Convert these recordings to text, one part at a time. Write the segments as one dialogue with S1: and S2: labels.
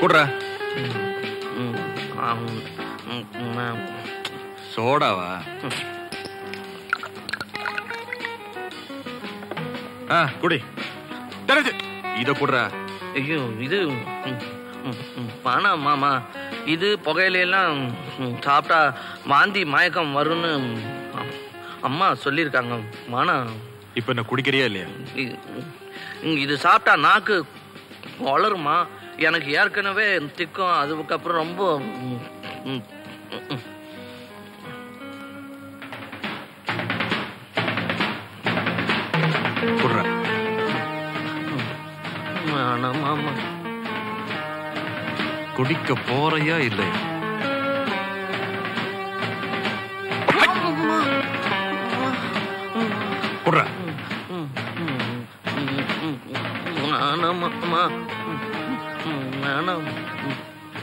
S1: குடுறா. சோடாவா? குடி. இத குடுறா.
S2: ஐயோ, இது பணம் மாமா. இது புகையிலாம் சாப்பிட்டா வாந்தி மயக்கம் வரும்னு அம்மா சொல்லியிருக்காங்க. மானம்
S1: இப்ப என்ன குடிக்கிறியா இல்லையா?
S2: இது சாப்பிட்டா நாக்கு வளருமா? எனக்கு ஏற்கனவே திக்கும். அதுக்கப்புறம் ரொம்ப மாமா.
S1: குடிக்க போறையா இல்லை?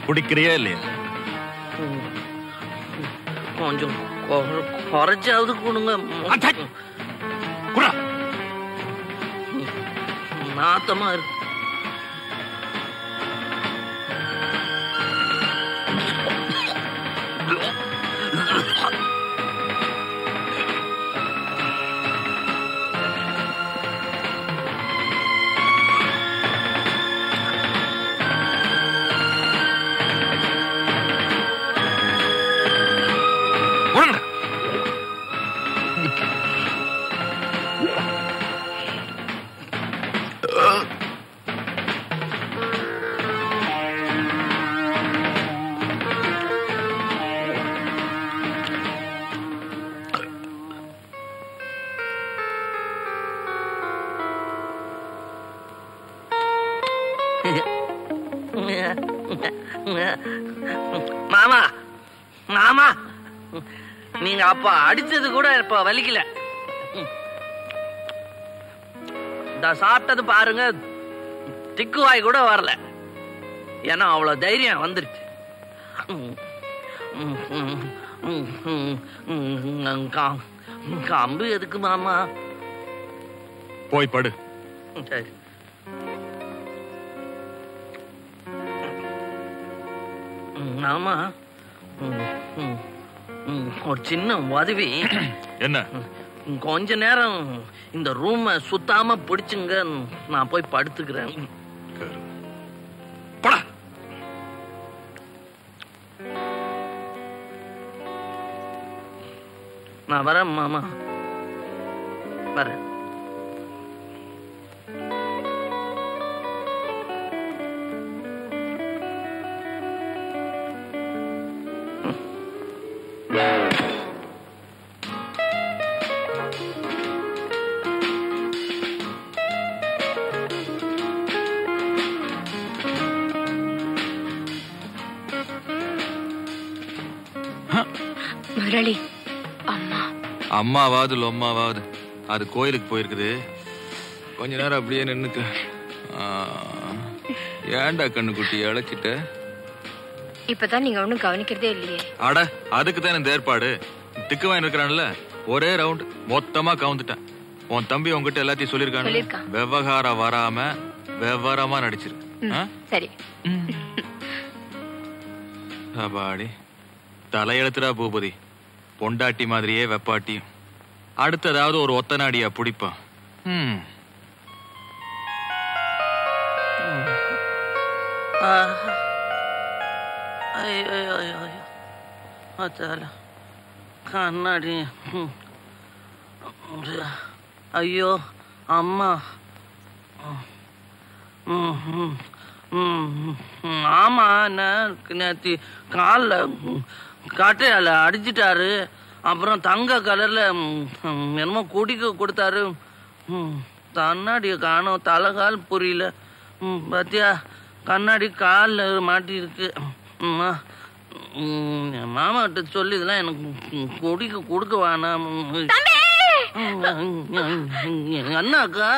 S1: குடிக்கிறியா இல்லையா?
S2: கொஞ்சம் குறைச்சாவது கொடுங்க. நாத்தமா இருக்கு. மாமா மாமா, நீங்க அப்ப அடிச்சது கூட இப்ப வலிக்கல. சாப்பிட்டது பாருங்க, திக்குவாய் கூட வரல. ஏன்னா அவ்வளவு தைரியம் வந்துருச்சு. கம்பு எதுக்கு மாமா?
S1: போய் படு.
S2: சரி. ஆமா, ஒரு சின்ன உதவி.
S1: என்ன?
S2: கொஞ்ச நேரம் இந்த ரூம சுத்தாம பிடிச்சுங்க, நான் போய் படுத்துக்கிறேன். நான் வரேன் மாமா, வரேன்.
S3: முரளி, அம்மா.
S1: அம்மாவாவது லொம்மாவாவது அது கோயிலுக்கு போயிருக்குது. கொஞ்ச நேரம் அப்படியே நின்னுக்க. ஏன்டா கண்ணுக்குட்டி அழைச்சிட்ட?
S3: இப்பதான் நீங்க ஒண்ணும் கவனிக்கிறதே இல்லையே.
S1: அட, அதுக்கு தான் இந்த ஏற்பாடு. திக்கு வாங்கி இருக்கிறான்ல, ஒரே ரவுண்ட் மொத்தமா கவுந்துட்டேன். உன் தம்பி உங்ககிட்ட எல்லாத்தையும் சொல்லிருக்கான். விவகாரம் வராம விவரமா நடிச்சிருக்கு.
S3: சரி.
S1: அபாடி, தலையெழுத்துடா பூபதி. பொண்டாட்டி மாதிரியே வெப்பாட்டியும். அடுத்ததாவது ஒரு ஒத்த நாடியா பிடிப்பான்.
S2: கண்ணாடி. ஐயோ அம்மா. ஆமா, நேத்தி காலில் காட்டையால அடிச்சிட்டாரு. அப்புறம் தங்க கலர்ல என்னமோ குடிக்க கொடுத்தாரு. கண்ணாடியை காணோம், தலைகால் புரியல. பாத்தியா, கண்ணாடி காலில் மாட்டிருக்கு. மாமா கிட்ட சொல்லி இதெல்லாம் எனக்கு குடிக்க கொடுக்க வேணாம். அண்ணாக்கா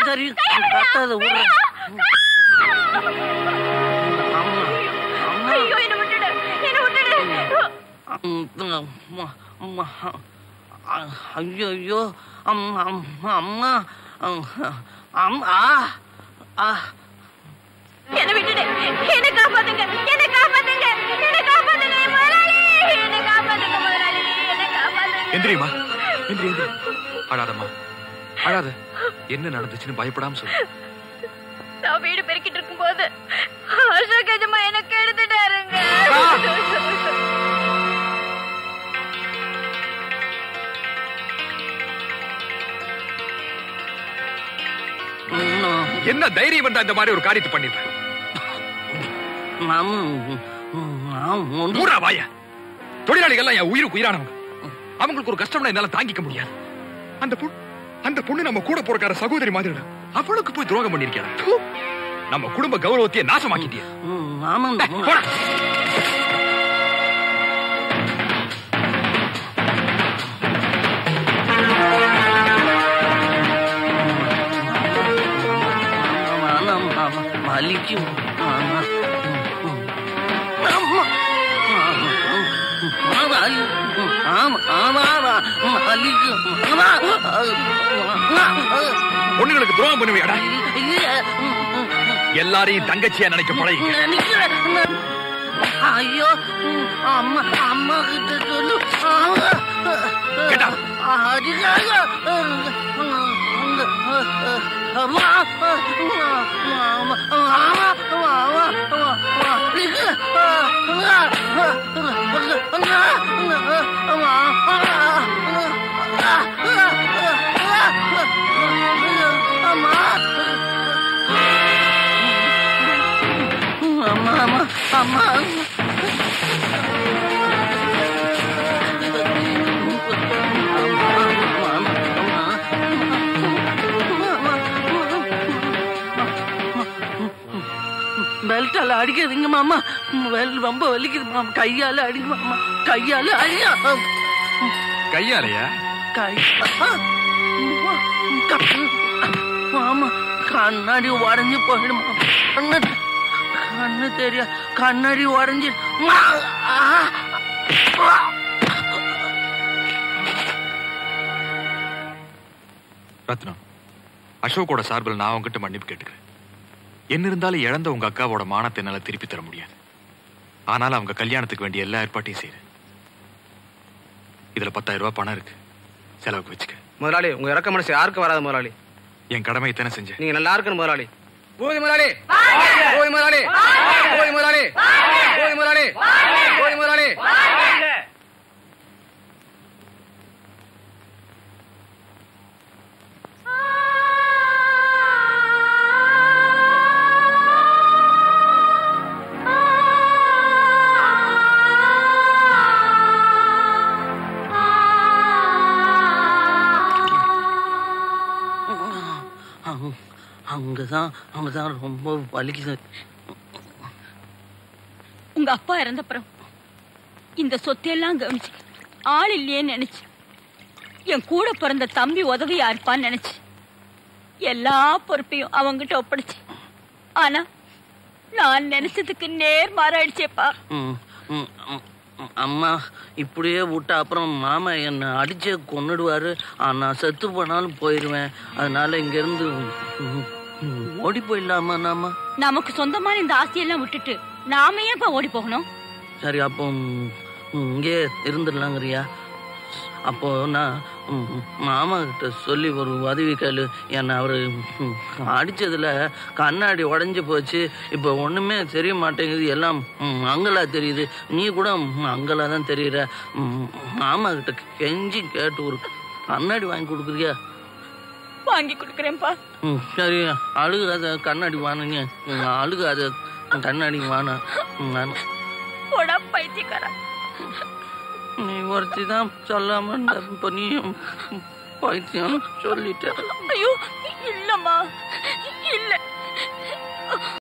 S2: சரி, கட்டாத விடுற. ஐயோ, அம்மா.
S3: என்ன விட்டுடு, என்ன காப்பாத்துங்க, என்ன காப்பாத்துங்க, என்ன காப்பாத்துங்க முதலாளி, என்ன காப்பாத்துங்க முதலாளி, என்ன காப்பாத்துங்க.
S1: எந்திரிமா, எந்திரி எந்திரி. அழாதம்மா, அழாத. என்ன நடந்துச்சுன்னு பயப்படாம சொல்லு.
S3: நான் வீடு பெருக்கிட்டு இருக்கும் போது அசோக் எஜமா எனக்கு எடுத்துட்டாருங்க.
S1: என்ன தைரியம் வந்தா இந்த மாதிரி ஒரு காரியத்தை பண்ணிருப்பேன்? தொழிலாளிகள் என் உயிருக்கு உயிரானவங்க. அவங்களுக்கு ஒரு கஷ்டம்னா என்னால தாங்கிக்க முடியாது. அந்த பொண்ணு நம்ம கூட போறக்கார சகோதரி மாதிரி அவளுக்கு போய் துரோகம் பண்ணிருக்கேன். நம்ம குடும்ப கௌரவத்தையே நாசமாக்கிட்டிய. பொண்ணுங்களுக்கு துரோகம் பண்ணுவியாடா? எல்லாரையும் தங்கச்சியா நினைக்க பழகி.
S2: ஐயோ அம்மா, அம்மா கிட்ட சொல்லு. அம்மா பெல்ட்டால அடிக்காதீங்க மாமா, ரொம்ப வலிக்குது மாமா. கையால அடிங்க மாமா, கையால அடியா.
S1: கையாலையா?
S2: மாமா கண்ணாடி உடஞ்சு போயிடும். கண்ணு தெரியா, கண்ணாடி உடஞ்சு.
S1: ரத்னம், அசோக்கோட சார்பில் நான் உங்ககிட்ட மன்னிப்பு கேட்டுக்கிறேன். என்ன இருந்தாலும் இழந்த உங்க அக்காவோட மானத்தை என்னால திருப்பி தர முடியாது. ஆனாலும் அவங்க கல்யாணத்துக்கு வேண்டிய எல்லா ஏற்பாட்டையும் செய்யறேன். இதுல 10,000 ரூபாய் பணம் இருக்கு, செலவுக்கு வச்சுக்க.
S4: முதலாளி, உங்க இறக்க மனசு யாருக்கு வராது முதலாளி.
S1: என் கடமை தானே செஞ்சேன்.
S4: நீங்க நல்லா இருக்கணும் முதலாளி. போய் முதலாளி, போய் முதலாளி, போய் முதலாளி, போய் முதலாளி, போய் முதலாளி.
S2: அங்கதான் ரொம்ப வலிக்குது.
S5: உங்க அப்பா இறந்தப்புறம் இந்த சொத்தையெல்லாம் கவனிச்சு ஆள் இல்லையேன்னு நினைச்சு, என் கூட பிறந்த தம்பி உதவியா இருப்பான்னு நினைச்சு எல்லா பொறுப்பையும் அவங்கிட்ட ஒப்படைச்சு. ஆனா நான் நினைச்சதுக்கு நேர் மாறாயிடுச்சேப்பா.
S2: அம்மா இப்படியே விட்டா அப்புறம் மாமா என்னை அடிச்சே கொன்னுடுவாரு. நான் செத்து போனாலும் போயிடுவேன். அதனால இங்க இருந்து ஓடி போயிடலாமா?
S5: நமக்கு சொந்தமான இந்த ஆசையெல்லாம் விட்டுட்டு நாம ஏன்பா ஓடி போகணும்?
S2: சரி, அப்போ இங்கே இருந்துடலாங்கிறியா? அப்போ நான் மாமா கிட்ட சொல்லி ஒரு உதவி கேளு. என்னை அவரு அடிச்சதுல கண்ணாடி உடஞ்சி போச்சு. இப்போ ஒண்ணுமே தெரிய மாட்டேங்குது, எல்லாம் அங்கலா தெரியுது. நீ கூட அங்கலா தான் தெரியுற. மாமா கிட்ட கெஞ்சி கேட்டு ஒரு கண்ணாடி வாங்கி கொடுக்குறியா?
S5: வாங்கி கொடுக்குறேன்ப்பா.
S2: சரி, அழுகாத, கண்ணாடி வானுங்க. அழுகாத, கண்ணாடி வானா.
S5: பைத்தியக்காரா,
S2: நீ ஒருத்தி தான் சொல்லாம இப்ப நீயும் பைத்தியம் சொல்லிட்ட.
S5: ஐயோ இல்லம்மா, இல்ல.